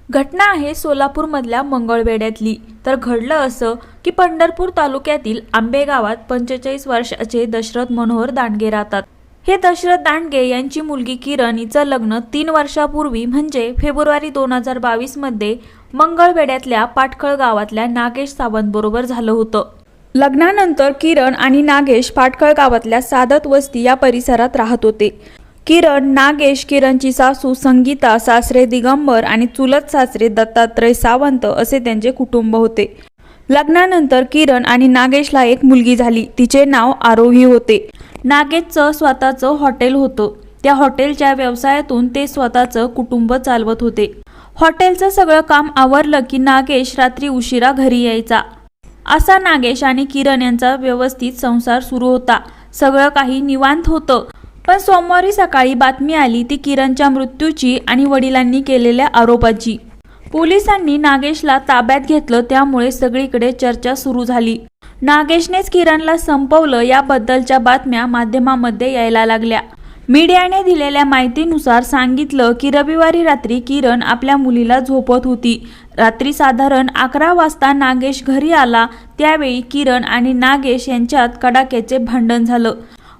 घटना आहे सोलापूरमधल्या मंगळवेढ्यातली। तर घडलं असं की पंढरपूर तालुक्यातील आंबे गावात 45 वर्षाचे दशरथ मनोहर दांडगे राहतात। हे दशरथ दांडगे यांची मुलगी किरण हिचं लग्न 3 वर्षापूर्वी म्हणजे फेब्रुवारी 2022 मध्ये मंगळवेढ्यातल्या पाटखळ गावातल्या नागेश सावंत बरोबर झालं होतं। लग्नानंतर किरण आणि नागेश पाटखळ गावातल्या सादत वस्ती या परिसरात राहत होते। किरण, नागेश, किरणची सासू संगीता, सासरे दिगंबर आणि चुलत सासरे दत्तात्रय सावंत असे त्यांचे कुटुंब होते। लग्नानंतर किरण आणि नागेशला एक मुलगी झाली। तिचे नाव आरोही होते। नागेशचं स्वतःचं हॉटेल होतं। त्या हॉटेलच्या व्यवसायातून ते स्वतःचं कुटुंब चालवत होते। हॉटेलचं सगळं काम आवरलं की नागेश रात्री उशिरा घरी यायचा। असा नागेश आणि किरण यांचा व्यवस्थित संसार सुरू होता। सगळं काही निवांत होतं। पण सोमवारी सकाळी बातमी आली ती किरणच्या मृत्यूची आणि वडिलांनी केलेल्या आरोपाची। पोलिसांनी नागेशला ताब्यात घेतलं, त्यामुळे सगळीकडे चर्चा सुरू झाली। नागेशनेच किरणला संपवलं याबद्दलच्या बातम्या माध्यमांमध्ये यायला लागल्या। मीडियाने दिलेल्या माहितीनुसार सांगितलं की रविवारी रात्री किरण आपल्या मुलीला झोपत होती। रात्री साधारण 11 वाजता नागेश घरी आला। त्यावेळी किरण आणि नागेश यांच्यात कडाक्याचे भांडण झालं।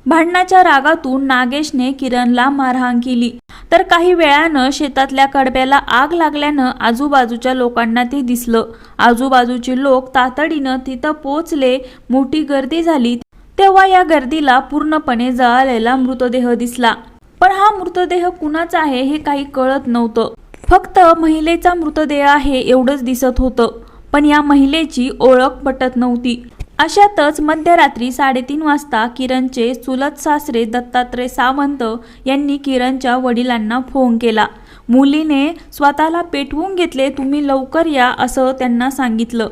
भांडणाच्या रागातून नागेशने किरणला मारहाण केली। तर काही वेळानं शेतातल्या कडब्याला आग लागल्यानं आजूबाजूच्या लोकांना ते दिसलं। आजूबाजूचे लोक तातडीनं तिथं पोहोचले। मोठी गर्दी झाली। तेव्हा या गर्दीला पूर्णपणे जळालेला मृतदेह दिसला। पण हा मृतदेह कुणाचा आहे हे काही कळत नव्हतं। फक्त महिलेचा मृतदेह आहे एवढंच दिसत होतं। पण या महिलेची ओळख पटत नव्हती। अशातच मध्यरात्री 3:30 वाजता किरणचे चुलत सासरे दत्तात्रय सावंत यांनी किरणच्या वडिलांना फोन केला। मुलीने स्वतःला पेटवून घेतले, तुम्ही लवकर या असं त्यांना सांगितलं।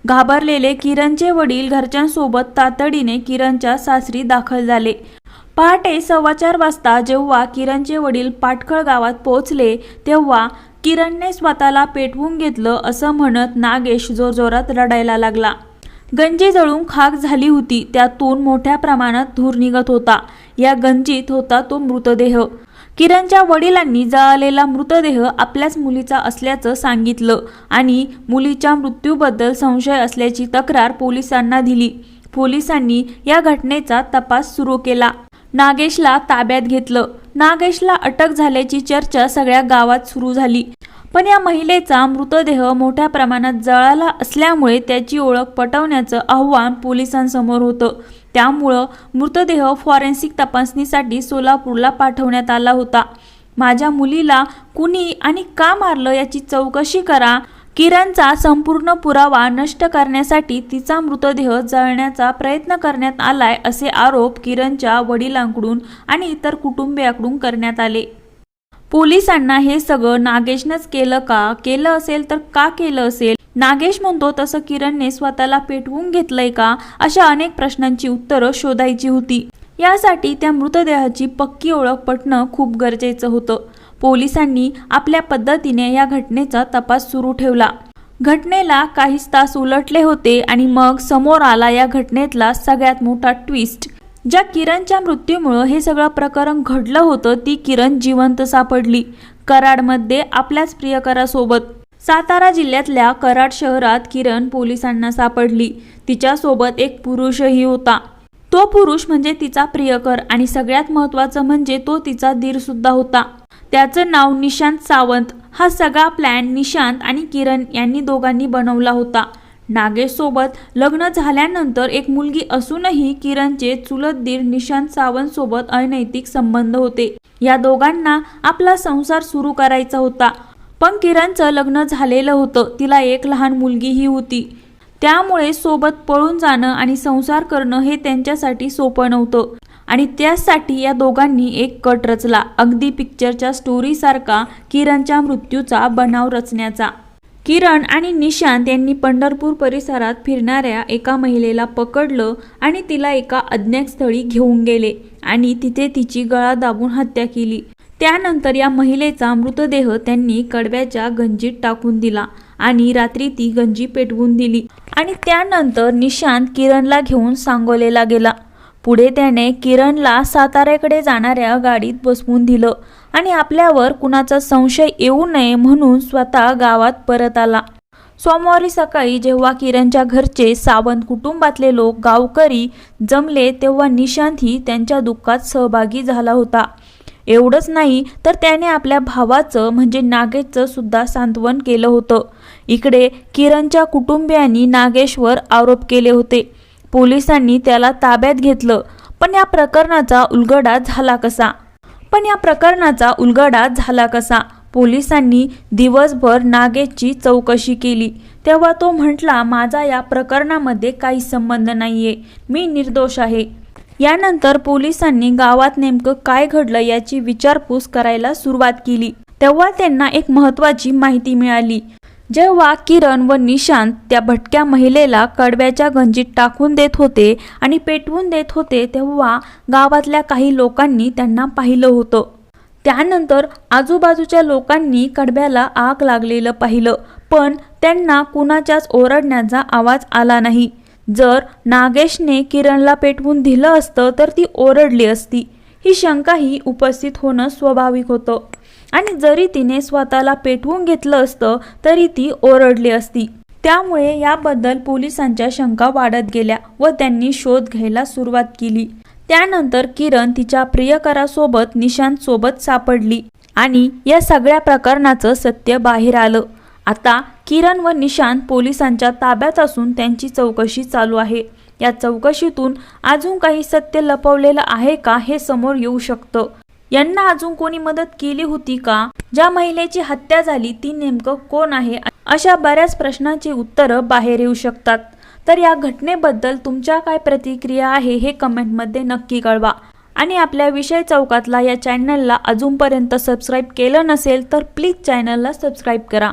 घाबरलेले किरणचे वडील घरच्यांसोबत तातडीने किरणच्या सासरी दाखल झाले। पहाटे 4:15 वाजता जेव्हा किरणचे वडील पाटखळ गावात पोहोचले तेव्हा किरणने स्वतःला पेटवून घेतलं असं म्हणत नागेश जोरजोरात रडायला लागला। गंजी जळून खाक झाली होती। त्यातून मोठ्या प्रमाणात धूर निघत होता। या गंजीत होता तो मृतदेह। किरणच्या वडिलांनी जळालेला मृतदेह आपल्याच मुलीचा असल्याचं सांगितलं आणि मुलीच्या मृत्यूबद्दल संशय असल्याची तक्रार पोलिसांना दिली। पोलिसांनी या घटनेचा तपास सुरू केला। नागेशला ताब्यात घेतलं। नागेशला अटक झाल्याची चर्चा सगळ्या गावात सुरू झाली। पण या महिलेचा मृतदेह मोठ्या प्रमाणात जळाला असल्यामुळे त्याची ओळख पटवण्याचं आव्हान पोलिसांसमोर होतं। त्यामुळं मृतदेह फॉरेन्सिक तपासणीसाठी सोलापूरला पाठवण्यात आला होता। माझ्या मुलीला कुणी आणि का मारलं याची चौकशी करा। किरणचा संपूर्ण पुरावा नष्ट करण्यासाठी तिचा मृतदेह जळण्याचा प्रयत्न करण्यात आलाय असे आरोप किरणच्या वडिलांकडून आणि इतर कुटुंबियांकडून करण्यात आले। पोलिसांना हे सगळं नागेशनंच केलं का? केलं असेल तर का केलं असेल? नागेश म्हणतो तसं किरणने स्वतःला पेटवून घेतलंय का? अशा अनेक प्रश्नांची उत्तरं शोधायची होती। यासाठी त्या मृतदेहाची पक्की ओळख पटणं खूप गरजेचं होतं। पोलिसांनी आपल्या पद्धतीने या घटनेचा तपास सुरू ठेवला। घटनेला काहीच तास उलटले होते आणि मग समोर आला या घटनेतला सगळ्यात मोठा ट्विस्ट। ज्या किरणच्या मृत्यूमुळे हे सगळं प्रकरण घडलं होतं ती किरण जिवंत सापडली कराडमध्ये आपल्याच प्रियकरासोबत। सातारा जिल्ह्यातल्या कराड शहरात किरण पोलिसांना सापडली। तिच्यासोबत एक पुरुषही होता। तो पुरुष म्हणजे तिचा प्रियकर आणि सगळ्यात महत्त्वाचं म्हणजे तो तिचा दीर सुद्धा होता। त्याचं नाव निशांत सावंत। हा सगळा प्लॅन निशांत आणि किरण यांनी दोघांनी बनवला होता। नागेश सोबत लग्न झाल्यानंतर एक मुलगी असूनही किरणचे चुलत दीर निशांत सावंत सोबत अनैतिक संबंध होते। या दोघांना आपला संसार सुरू करायचा होता। पण किरणचं लग्न झालेलं होतं। तिला एक लहान मुलगीही होती। त्यामुळे सोबत पळून जाणं आणि संसार करणं हे त्यांच्यासाठी सोपं नव्हतं आणि त्यासाठी या दोघांनी एक कट रचला, अगदी पिक्चरच्या स्टोरीसारखा किरणच्या मृत्यूचा बनाव रचण्याचा। किरण आणि निशांत यांनी पंढरपूर परिसरात फिरणाऱ्या एका महिलेला पकडलं आणि तिला एका अज्ञात स्थळी घेऊन गेले आणि तिथे तिची गळा दाबून हत्या केली। त्यानंतर या महिलेचा मृतदेह त्यांनी कडब्याच्या गंजीत टाकून दिला आणि रात्री ती गंजी पेटवून दिली आणि त्यानंतर निशांत किरणला घेऊन सांगोलेला गेला। पुढे त्याने किरणला साताऱ्याकडे जाणाऱ्या गाडीत बसवून दिलं आणि आपल्यावर कुणाचा संशय येऊ नये म्हणून स्वतः गावात परत आला। सोमवारी सकाळी जेव्हा किरणच्या घरचे, सावंत कुटुंबातले लोक, गावकरी जमले तेव्हा निशांतही त्यांच्या दुःखात सहभागी झाला होता। एवढंच नाही तर त्याने आपल्या भावाचं म्हणजे नागेशचं सुद्धा सांत्वन केलं होतं। इकडे किरणच्या कुटुंबियांनी नागेशवर आरोप केले होते। पोलिसांनी त्याला ताब्यात घेतलं, पण या प्रकरणाचा उलगडा झाला कसा? पोलिसांनी दिवसभर नागेशची चौकशी केली तेव्हा तो म्हटला, माझा या प्रकरणामध्ये काही संबंध नाहीये, मी निर्दोष आहे। यानंतर पोलिसांनी गावात नेमकं काय घडलं याची विचारपूस करायला सुरुवात केली तेव्हा त्यांना एक महत्त्वाची माहिती मिळाली। जेव्हा किरण व निशांत त्या भटक्या महिलेला कडव्याच्या गंजीत टाकून देत होते आणि पेटवून देत होते तेव्हा गावातल्या काही लोकांनी त्यांना पाहिलं होतं। त्यानंतर आजूबाजूच्या लोकांनी कडब्याला आग लागलेलं पाहिलं, पण त्यांना कुणाच्याच ओरडण्याचा आवाज आला नाही। जर नागेशने किरणला पेटवून दिलं असतं तर ती ओरडली असती, ही शंकाही उपस्थित होणं स्वाभाविक होतं। आणि जरी तिने स्वतःला पेटवून घेतलं असतं तरी ती ओरडली असती। त्यामुळे याबद्दल पोलिसांच्या शंका वाढत गेल्या व त्यांनी शोध घ्यायला सुरुवात केली। त्यानंतर किरण तिच्या प्रियकरासोबत निशांत सोबत सापडली आणि या सगळ्या प्रकरणाचं सत्य बाहेर आलं। आता किरण व निशांत पोलिसांच्या ताब्यात असून त्यांची चौकशी चालू आहे। या चौकशीतून अजून काही सत्य लपवलेलं आहे का हे समोर येऊ शकतं। यांना अजून कोणी मदत केली होती का? ज्या महिलेची हत्या झाली ती नेमकं कोण आहे? अशा बऱ्याच प्रश्नांची उत्तरं बाहेर येऊ शकतात। तर या घटनेबद्दल तुमच्या काय प्रतिक्रिया आहे हे कमेंटमध्ये नक्की कळवा। आणि आपल्या विषय चौकातला या चॅनलला अजूनपर्यंत सबस्क्राईब केलं नसेल तर प्लीज चॅनलला सबस्क्राईब करा।